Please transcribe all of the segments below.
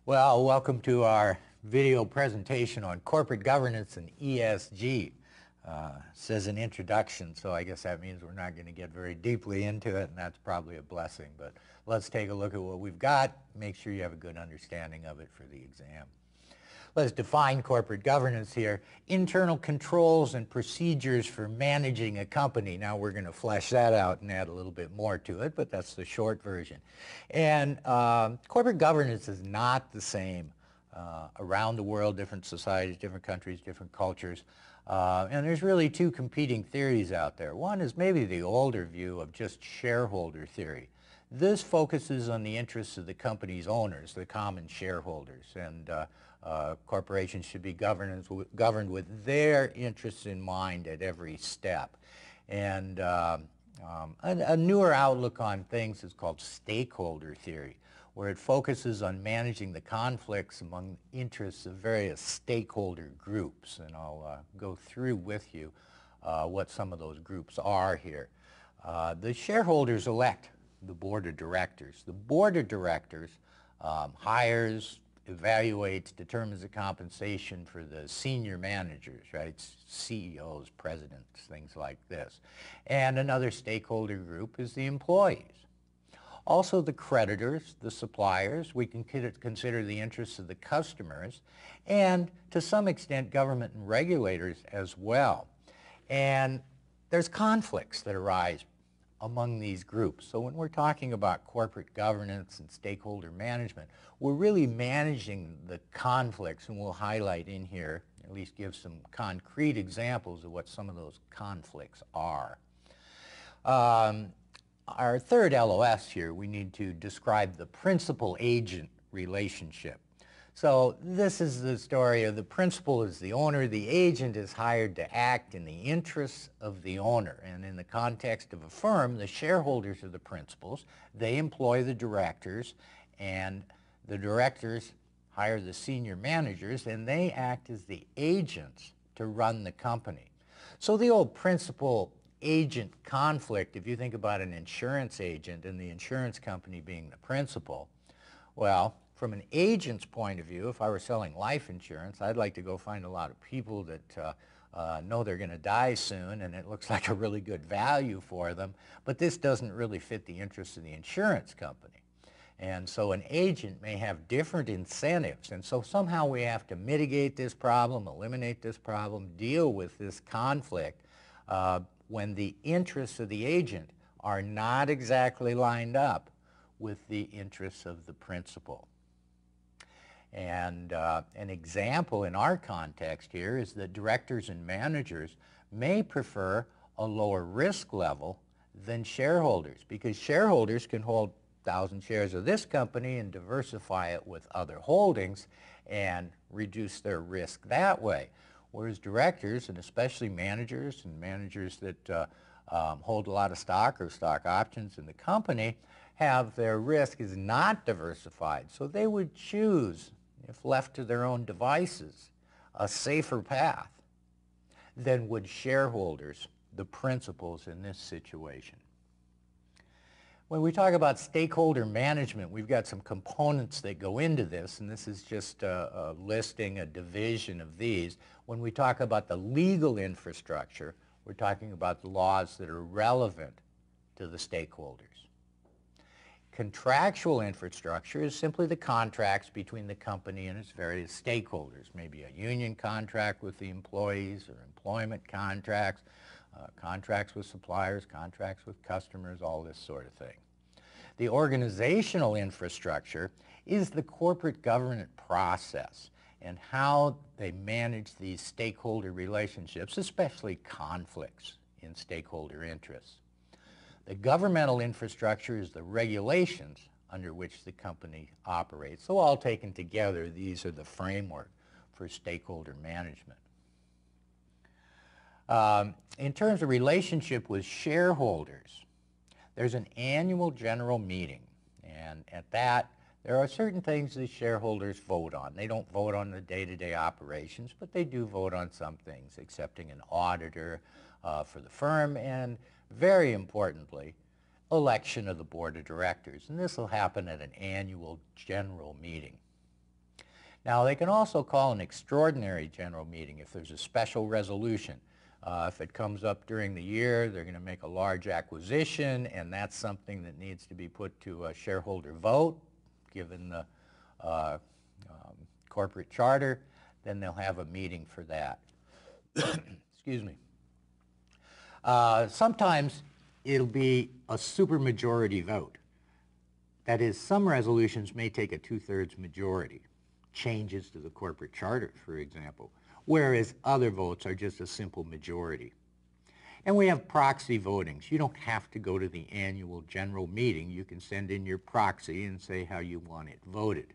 Well, welcome to our video presentation on corporate governance and ESG. Says an introduction, so I guess that means we're not going to get very deeply into it, and that's probably a blessing. But let's take a look at what we've got, make sure you have a good understanding of it for the exam. Let's define corporate governance here. Internal controls and procedures for managing a company. Now we're going to flesh that out and add a little bit more to it, but that's the short version. And corporate governance is not the same around the world, different societies, different countries, different cultures. And there's really two competing theories out there. One is maybe the older view of just shareholder theory. This focuses on the interests of the company's owners, the common shareholders, and corporations should be governed with their interests in mind at every step. And a newer outlook on things is called stakeholder theory, where it focuses on managing the conflicts among interests of various stakeholder groups. And I'll go through with you what some of those groups are here. The shareholders elect the board of directors. The board of directors hires, evaluates, determines the compensation for the senior managers, right? CEOs, presidents, things like this. And another stakeholder group is the employees. Also the creditors, the suppliers, we can consider the interests of the customers, and to some extent government and regulators as well. And there's conflicts that arise among these groups. So when we're talking about corporate governance and stakeholder management, we're really managing the conflicts, and we'll highlight in here, at least give some concrete examples of what some of those conflicts are. Our third LOS here, we need to describe the principal-agent relationship. So this is the story of the principal is the owner, the agent is hired to act in the interests of the owner. And in the context of a firm, the shareholders are the principals. They employ the directors, and the directors hire the senior managers, and they act as the agents to run the company. So the old principal-agent conflict, if you think about an insurance agent and the insurance company being the principal, well, from an agent's point of view, if I were selling life insurance, I'd like to go find a lot of people that know they're going to die soon, and it looks like a really good value for them, but this doesn't really fit the interests of the insurance company. And so an agent may have different incentives, and so somehow we have to mitigate this problem, eliminate this problem, deal with this conflict when the interests of the agent are not exactly lined up with the interests of the principal. And an example in our context here is that directors and managers may prefer a lower risk level than shareholders, because shareholders can hold 1,000 shares of this company and diversify it with other holdings and reduce their risk that way. Whereas directors, and especially managers and managers that hold a lot of stock or stock options in the company, have their risk is not diversified. So they would choose, if left to their own devices, a safer path than would shareholders, the principals in this situation. When we talk about stakeholder management, we've got some components that go into this, and this is just a listing, a division of these. When we talk about the legal infrastructure, we're talking about the laws that are relevant to the stakeholders. Contractual infrastructure is simply the contracts between the company and its various stakeholders, maybe a union contract with the employees or employment contracts, contracts with suppliers, contracts with customers, all this sort of thing. The organizational infrastructure is the corporate governance process and how they manage these stakeholder relationships, especially conflicts in stakeholder interests. The governmental infrastructure is the regulations under which the company operates. So all taken together, these are the framework for stakeholder management. In terms of relationship with shareholders, there's an annual general meeting, and at that, there are certain things the shareholders vote on. They don't vote on the day-to-day operations, but they do vote on some things, accepting an auditor for the firm, and very importantly, election of the board of directors. And this will happen at an annual general meeting. Now, they can also call an extraordinary general meeting if there's a special resolution. If it comes up during the year, they're going to make a large acquisition, and that's something that needs to be put to a shareholder vote, given the corporate charter, then they'll have a meeting for that. Excuse me. Sometimes it'll be a supermajority vote. That is, some resolutions may take a 2/3 majority, changes to the corporate charter, for example, whereas other votes are just a simple majority. And we have proxy votings. You don't have to go to the annual general meeting. You can send in your proxy and say how you want it voted.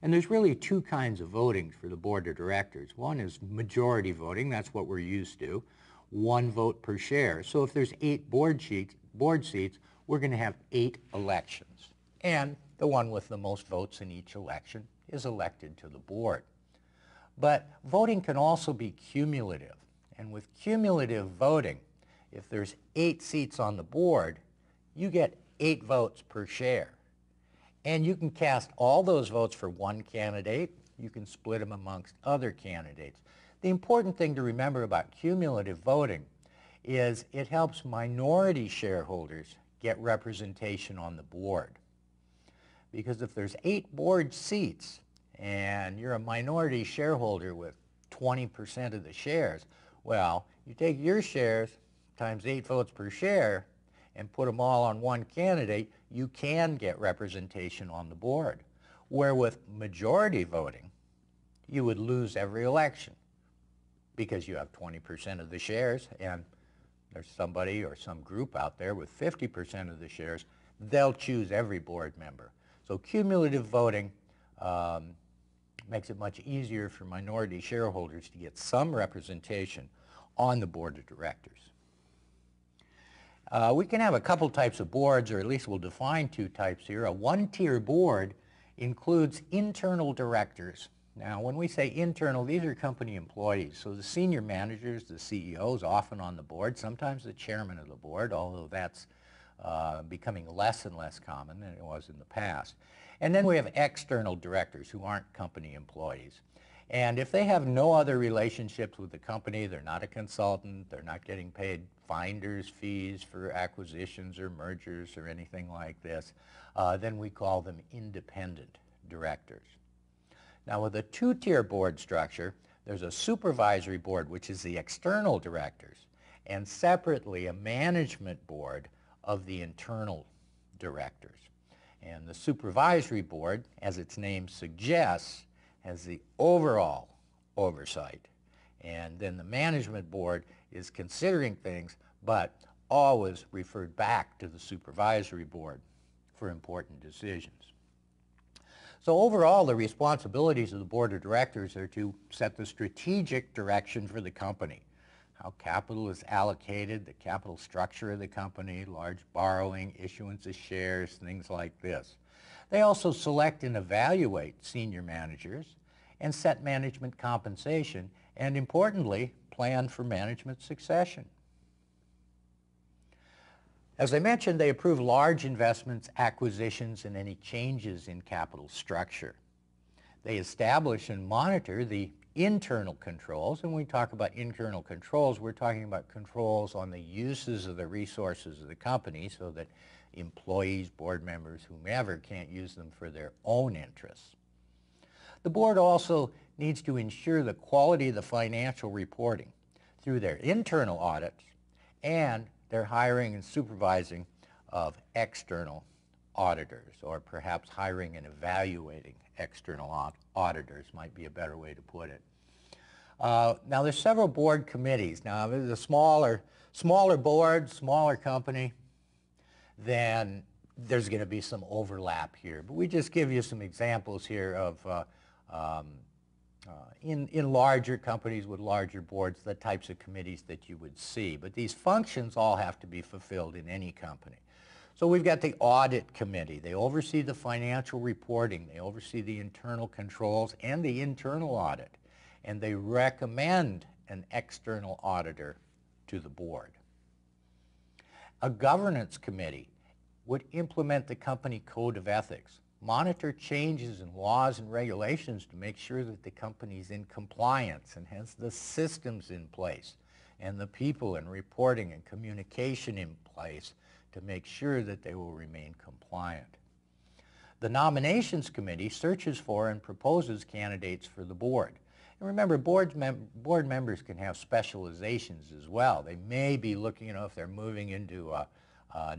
And there's really two kinds of voting for the board of directors. One is majority voting. That's what we're used to. 1 vote per share. So if there's 8 board seats, we're going to have 8 elections. And the one with the most votes in each election is elected to the board. But voting can also be cumulative. And with cumulative voting, if there's 8 seats on the board, you get 8 votes per share. And you can cast all those votes for one candidate. You can split them amongst other candidates. The important thing to remember about cumulative voting is it helps minority shareholders get representation on the board. Because if there's 8 board seats and you're a minority shareholder with 20% of the shares, well, you take your shares times 8 votes per share and put them all on one candidate, you can get representation on the board. Where with majority voting, you would lose every election because you have 20% of the shares and there's somebody or some group out there with 50% of the shares, they'll choose every board member. So cumulative voting makes it much easier for minority shareholders to get some representation on the board of directors. We can have a couple types of boards, or at least we'll define 2 types here. A one-tier board includes internal directors. Now, when we say internal, these are company employees. So the senior managers, the CEOs, often on the board, sometimes the chairman of the board, although that's becoming less and less common than it was in the past. And then we have external directors who aren't company employees. And if they have no other relationships with the company, they're not a consultant, they're not getting paid finder's fees for acquisitions or mergers or anything like this, then we call them independent directors. Now with a 2-tier board structure, there's a supervisory board, which is the external directors, and separately a management board of the internal directors. And the supervisory board, as its name suggests, has the overall oversight. And then the management board is considering things, but always referred back to the supervisory board for important decisions. So overall, the responsibilities of the board of directors are to set the strategic direction for the company, how capital is allocated, the capital structure of the company, large borrowing, issuance of shares, things like this. They also select and evaluate senior managers and set management compensation, and importantly, plan for management succession. As I mentioned, they approve large investments, acquisitions, and any changes in capital structure. They establish and monitor the internal controls, and when we talk about internal controls, we're talking about controls on the uses of the resources of the company so that employees, board members, whomever can't use them for their own interests. The board also needs to ensure the quality of the financial reporting through their internal audits and their hiring and supervising of external auditors, or perhaps hiring and evaluating external auditors might be a better way to put it. Now there's several board committees. Now if it's a smaller board, smaller company, then there's going to be some overlap here. But we just give you some examples here of in larger companies with larger boards, the types of committees that you would see. But these functions all have to be fulfilled in any company. So we've got the audit committee. They oversee the financial reporting. They oversee the internal controls and the internal audit. And they recommend an external auditor to the board. A governance committee would implement the company code of ethics, monitor changes in laws and regulations to make sure that the company's in compliance and has the systems in place and the people and reporting and communication in place to make sure that they will remain compliant. The Nominations Committee searches for and proposes candidates for the board. And remember, board members can have specializations as well. They may be looking, if they're moving into a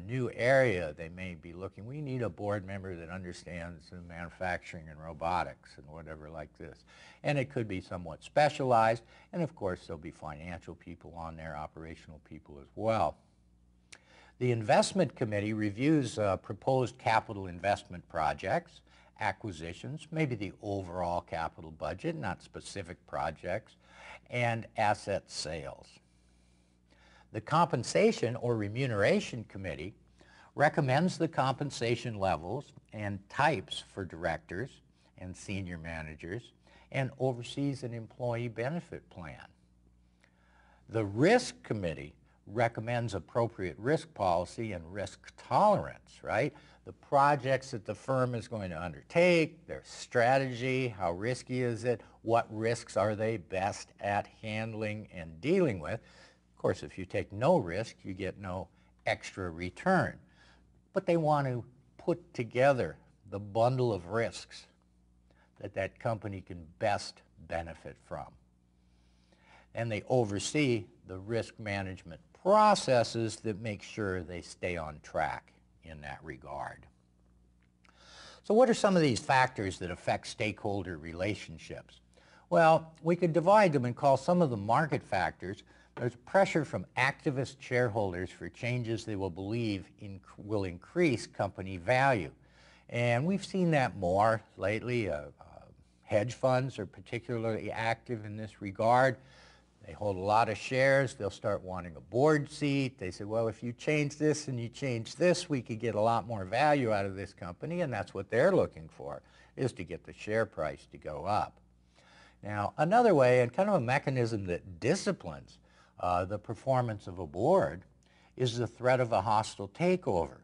new area, they may be looking, we need a board member that understands manufacturing and robotics and whatever like this. And it could be somewhat specialized, and of course there'll be financial people on there, operational people as well. The Investment Committee reviews proposed capital investment projects, acquisitions, maybe the overall capital budget, not specific projects, and asset sales. The Compensation or Remuneration Committee recommends the compensation levels and types for directors and senior managers and oversees an employee benefit plan. The Risk Committee recommends appropriate risk policy and risk tolerance, right? The projects that the firm is going to undertake, their strategy, how risky is it, what risks are they best at handling and dealing with. Of course, if you take no risk, you get no extra return. But they want to put together the bundle of risks that company can best benefit from. And they oversee the risk management processes that make sure they stay on track in that regard. So what are some of these factors that affect stakeholder relationships? Well, we could divide them and call some of them market factors. There's pressure from activist shareholders for changes they will believe will increase company value. And we've seen that more lately. Hedge funds are particularly active in this regard. They hold a lot of shares. They'll start wanting a board seat. They say, well, if you change this and you change this, we could get a lot more value out of this company, and that's what they're looking for, is to get the share price to go up. Now, another way, and kind of a mechanism that disciplines the performance of a board, is the threat of a hostile takeover.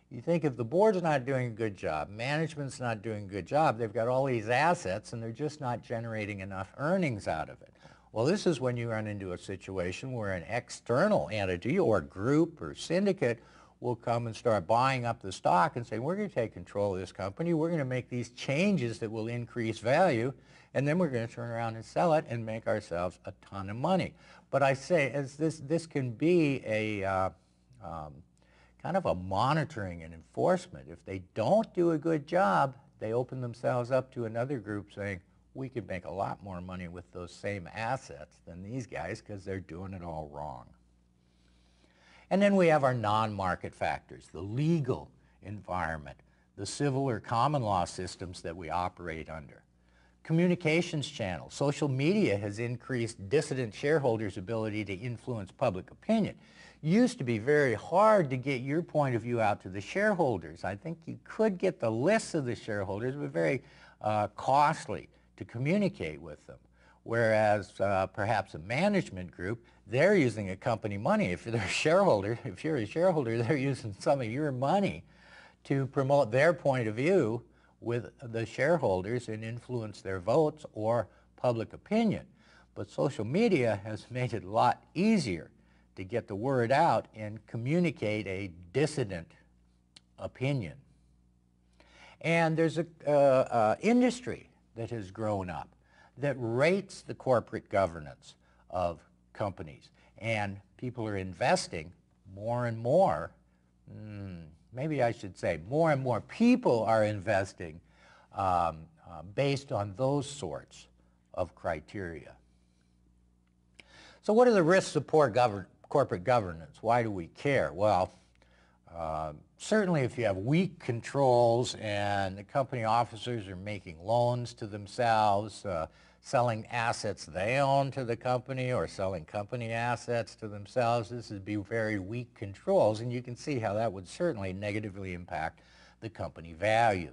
You think if the board's not doing a good job, management's not doing a good job, they've got all these assets and they're just not generating enough earnings out of it. Well, this is when you run into a situation where an external entity or group or syndicate will come and start buying up the stock and say, we're going to take control of this company, we're going to make these changes that will increase value, and then we're going to turn around and sell it and make ourselves a ton of money. But I say, as this can be a kind of a monitoring and enforcement. If they don't do a good job, they open themselves up to another group saying, we could make a lot more money with those same assets than these guys because they're doing it all wrong. And then we have our non-market factors, the legal environment, the civil or common law systems that we operate under. Communications channels. Social media has increased dissident shareholders' ability to influence public opinion. Used to be very hard to get your point of view out to the shareholders. I think you could get the lists of the shareholders, but very costly to communicate with them. Whereas perhaps a management group, they're using a company money. If they're a shareholder, if you're a shareholder, they're using some of your money to promote their point of view with the shareholders and influence their votes or public opinion. But social media has made it a lot easier to get the word out and communicate a dissident opinion. And there's an industry that has grown up that rates the corporate governance of companies. And people are investing more and more, maybe I should say more and more people are investing based on those sorts of criteria. So what are the risks of poor corporate governance? Why do we care? Well, certainly if you have weak controls and the company officers are making loans to themselves, selling assets they own to the company or selling company assets to themselves, this would be very weak controls, and you can see how that would certainly negatively impact the company value.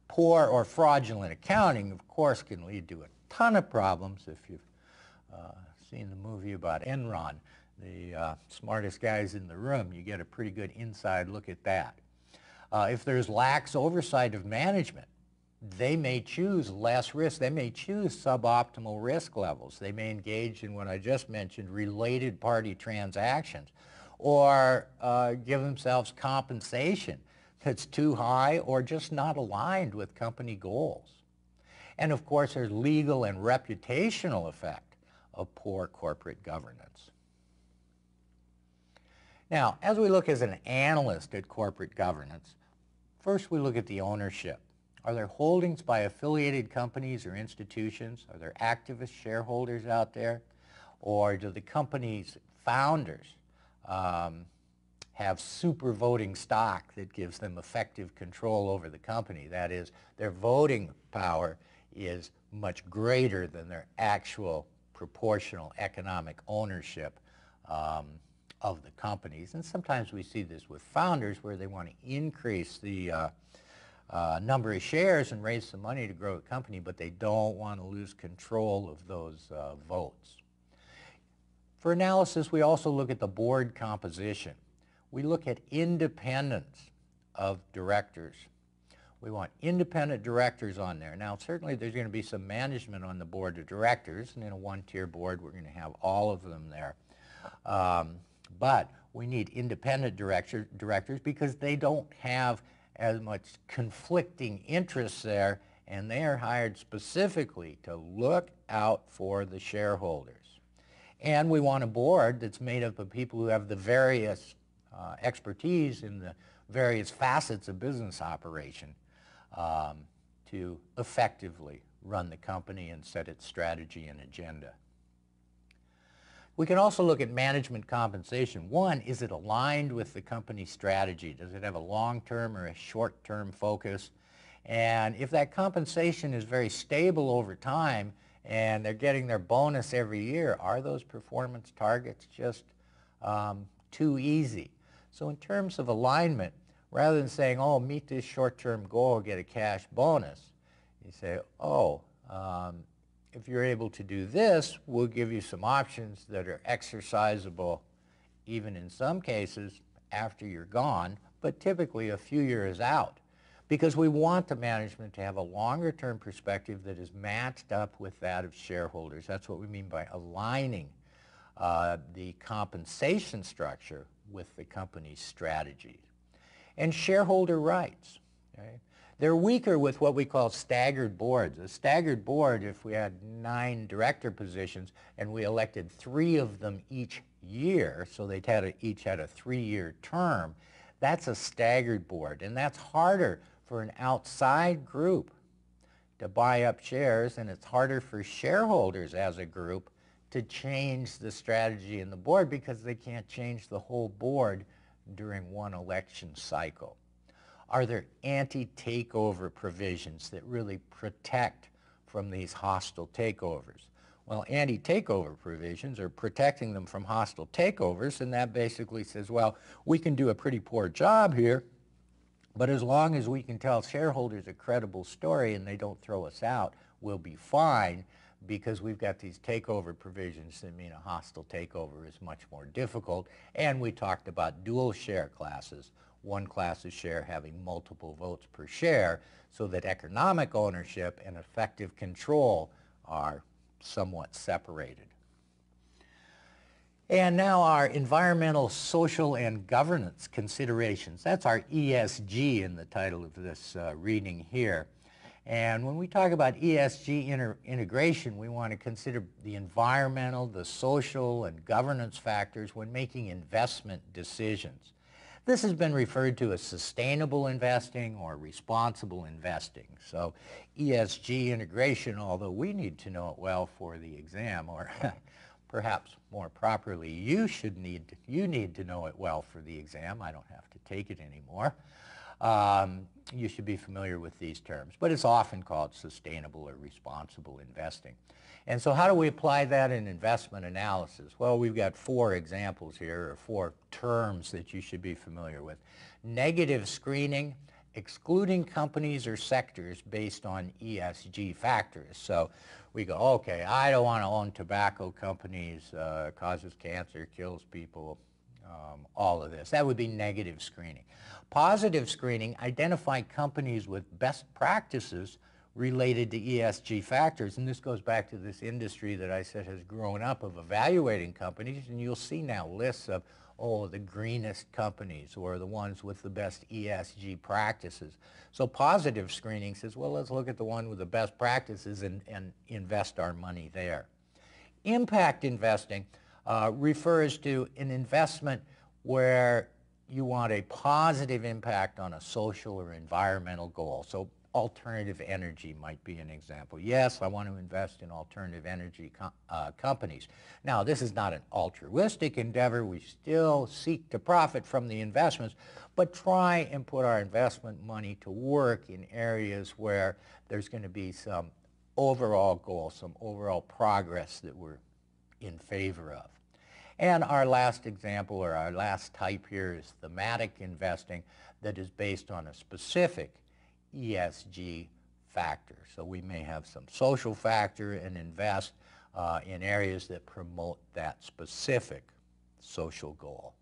Poor or fraudulent accounting, of course, can lead to a ton of problems. If you've seen the movie about Enron, the smartest guys in the room, you get a pretty good inside look at that. If there's lax oversight of management, they may choose less risk. They may choose suboptimal risk levels. They may engage in what I just mentioned, related party transactions, or give themselves compensation that's too high or just not aligned with company goals. And of course, there's legal and reputational effect of poor corporate governance. Now, as we look as an analyst at corporate governance, first we look at the ownership. Are there holdings by affiliated companies or institutions? Are there activist shareholders out there? Or do the company's founders have super voting stock that gives them effective control over the company? That is, their voting power is much greater than their actual proportional economic ownership of the companies. And sometimes we see this with founders where they want to increase the number of shares and raise some money to grow the company, but they don't want to lose control of those votes. For analysis, we also look at the board composition. We look at independence of directors. We want independent directors on there. Now, certainly there's going to be some management on the board of directors, and in a one-tier board, we're going to have all of them there. But we need independent directors because they don't have as much conflicting interests there, and they are hired specifically to look out for the shareholders. And we want a board that's made up of people who have the various expertise in the various facets of business operation to effectively run the company and set its strategy and agenda. We can also look at management compensation. One, is it aligned with the company's strategy? Does it have a long-term or a short-term focus? And if that compensation is very stable over time and they're getting their bonus every year, are those performance targets just too easy? So in terms of alignment, rather than saying, oh, meet this short-term goal, get a cash bonus, you say, oh, if you're able to do this, we'll give you some options that are exercisable even in some cases after you're gone, but typically a few years out, because we want the management to have a longer-term perspective that is matched up with that of shareholders. That's what we mean by aligning the compensation structure with the company's strategy. And shareholder rights. Okay? They're weaker with what we call staggered boards. A staggered board, if we had 9 director positions and we elected 3 of them each year, so they each had a 3-year term, that's a staggered board. And that's harder for an outside group to buy up shares, and it's harder for shareholders as a group to change the strategy in the board because they can't change the whole board during one election cycle. Are there anti-takeover provisions that really protect from these hostile takeovers? Well, anti-takeover provisions are protecting them from hostile takeovers, and that basically says, well, we can do a pretty poor job here, but as long as we can tell shareholders a credible story and they don't throw us out, we'll be fine, because we've got these takeover provisions that mean a hostile takeover is much more difficult. And we talked about dual share classes. One class of share having multiple votes per share, so that economic ownership and effective control are somewhat separated. And now our environmental, social, and governance considerations. That's our ESG in the title of this reading here. And when we talk about ESG integration, we want to consider the environmental, the social, and governance factors when making investment decisions. This has been referred to as sustainable investing or responsible investing. So ESG integration, although we need to know it well for the exam, or perhaps more properly, you need to know it well for the exam. I don't have to take it anymore. You should be familiar with these terms, but it's often called sustainable or responsible investing. And so how do we apply that in investment analysis? Well, we've got 4 examples here, or 4 terms that you should be familiar with. Negative screening, excluding companies or sectors based on ESG factors. So we go, okay, I don't want to own tobacco companies, causes cancer, kills people, all of this. That would be negative screening. Positive screening, identify companies with best practices related to ESG factors, and this goes back to this industry that I said has grown up of evaluating companies, and you'll see now lists of, oh, the greenest companies or the ones with the best ESG practices. So positive screening says, well, let's look at the one with the best practices and invest our money there. Impact investing refers to an investment where you want a positive impact on a social or environmental goal. So alternative energy might be an example. Yes, I want to invest in alternative energy companies. Now, this is not an altruistic endeavor. We still seek to profit from the investments, but try and put our investment money to work in areas where there's going to be some overall goal, some overall progress that we're in favor of. And our last example, or our last type here, is thematic investing that is based on a specific ESG factor. So we may have some social factor and invest in areas that promote that specific social goal.